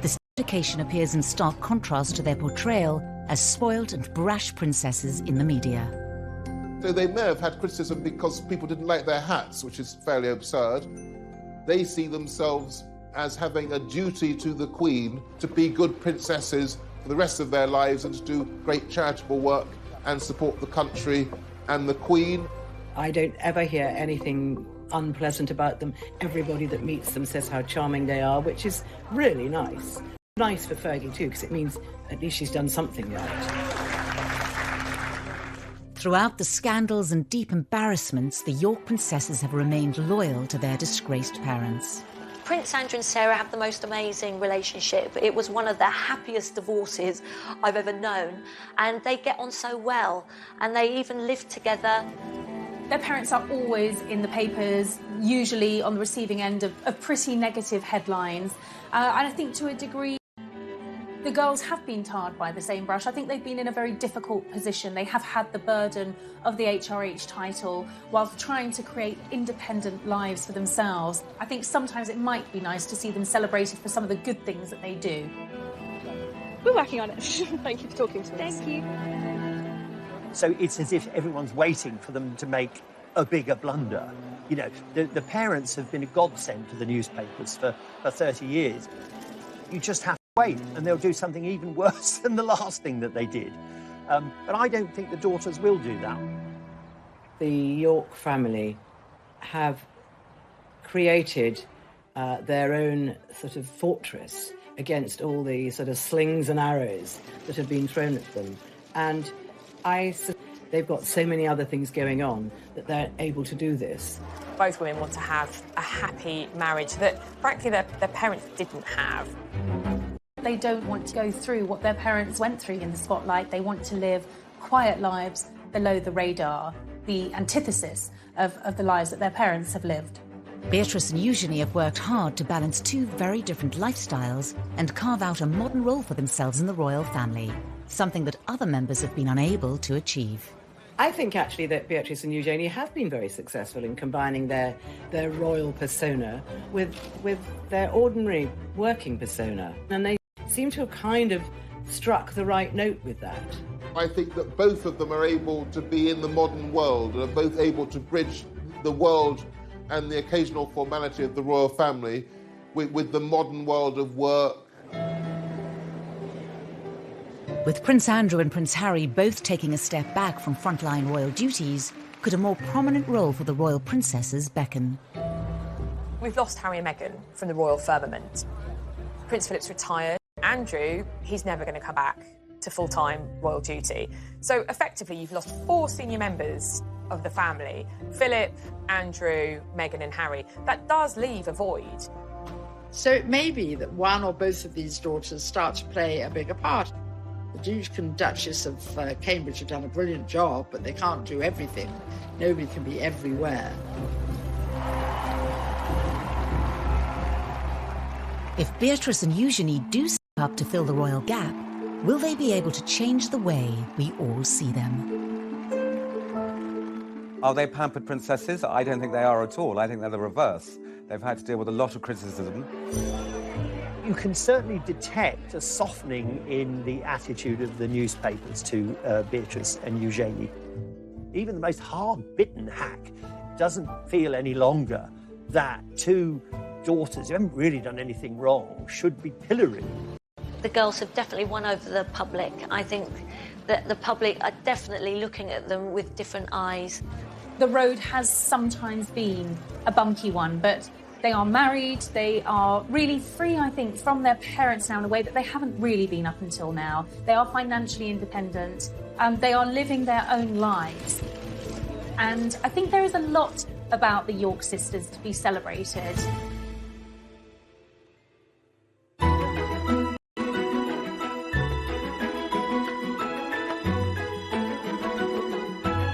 This dedication appears in stark contrast to their portrayal as spoilt and brash princesses in the media. So they may have had criticism because people didn't like their hats, which is fairly absurd. They see themselves as having a duty to the Queen to be good princesses for the rest of their lives and to do great charitable work and support the country and the Queen. I don't ever hear anything unpleasant about them. Everybody that meets them says how charming they are, which is really nice. Nice for Fergie too, because it means at least she's done something right. Throughout the scandals and deep embarrassments, the York princesses have remained loyal to their disgraced parents. Prince Andrew and Sarah have the most amazing relationship. It was one of the happiest divorces I've ever known, and they get on so well, and they even live together. Their parents are always in the papers, usually on the receiving end of pretty negative headlines. And I think to a degree, the girls have been tarred by the same brush. I think they've been in a very difficult position. They have had the burden of the HRH title whilst trying to create independent lives for themselves. I think sometimes it might be nice to see them celebrated for some of the good things that they do. We're working on it. Thank you for talking to us. Thank you. So it's as if everyone's waiting for them to make a bigger blunder. You know, the parents have been a godsend to the newspapers for 30 years. You just have to wait, and they'll do something even worse than the last thing that they did. But I don't think the daughters will do that. The York family have created their own sort of fortress against all the sort of slings and arrows that have been thrown at them. And they've got so many other things going on that they're able to do this. Both women want to have a happy marriage that, frankly, their parents didn't have. They don't want to go through what their parents went through in the spotlight. They want to live quiet lives below the radar, the antithesis of the lives that their parents have lived. Beatrice and Eugenie have worked hard to balance two very different lifestyles and carve out a modern role for themselves in the royal family, something that other members have been unable to achieve. I think actually that Beatrice and Eugenie have been very successful in combining their royal persona with their ordinary working persona, and they seem to have kind of struck the right note with that. I think that both of them are able to be in the modern world and are both able to bridge the world and the occasional formality of the royal family with the modern world of work. With Prince Andrew and Prince Harry both taking a step back from frontline royal duties, could a more prominent role for the royal princesses beckon? We've lost Harry and Meghan from the royal firmament. Prince Philip's retired. Andrew, he's never going to come back to full-time royal duty. So effectively, you've lost 4 senior members of the family: Philip, Andrew, Meghan and Harry. That does leave a void. So it may be that one or both of these daughters start to play a bigger part. The Duke and Duchess of Cambridge have done a brilliant job, but they can't do everything. Nobody can be everywhere. If Beatrice and Eugenie do step up to fill the royal gap, will they be able to change the way we all see them? Are they pampered princesses? I don't think they are at all. I think they're the reverse. They've had to deal with a lot of criticism. You can certainly detect a softening in the attitude of the newspapers to Beatrice and Eugenie. Even the most hard-bitten hack doesn't feel any longer that 2 daughters who haven't really done anything wrong should be pilloried. The girls have definitely won over the public. I think that the public are definitely looking at them with different eyes. The road has sometimes been a bumpy one, but They are married, they are really free, I think, from their parents now in a way that they haven't really been up until now. They are financially independent, they are living their own lives. And I think there is a lot about the York sisters to be celebrated.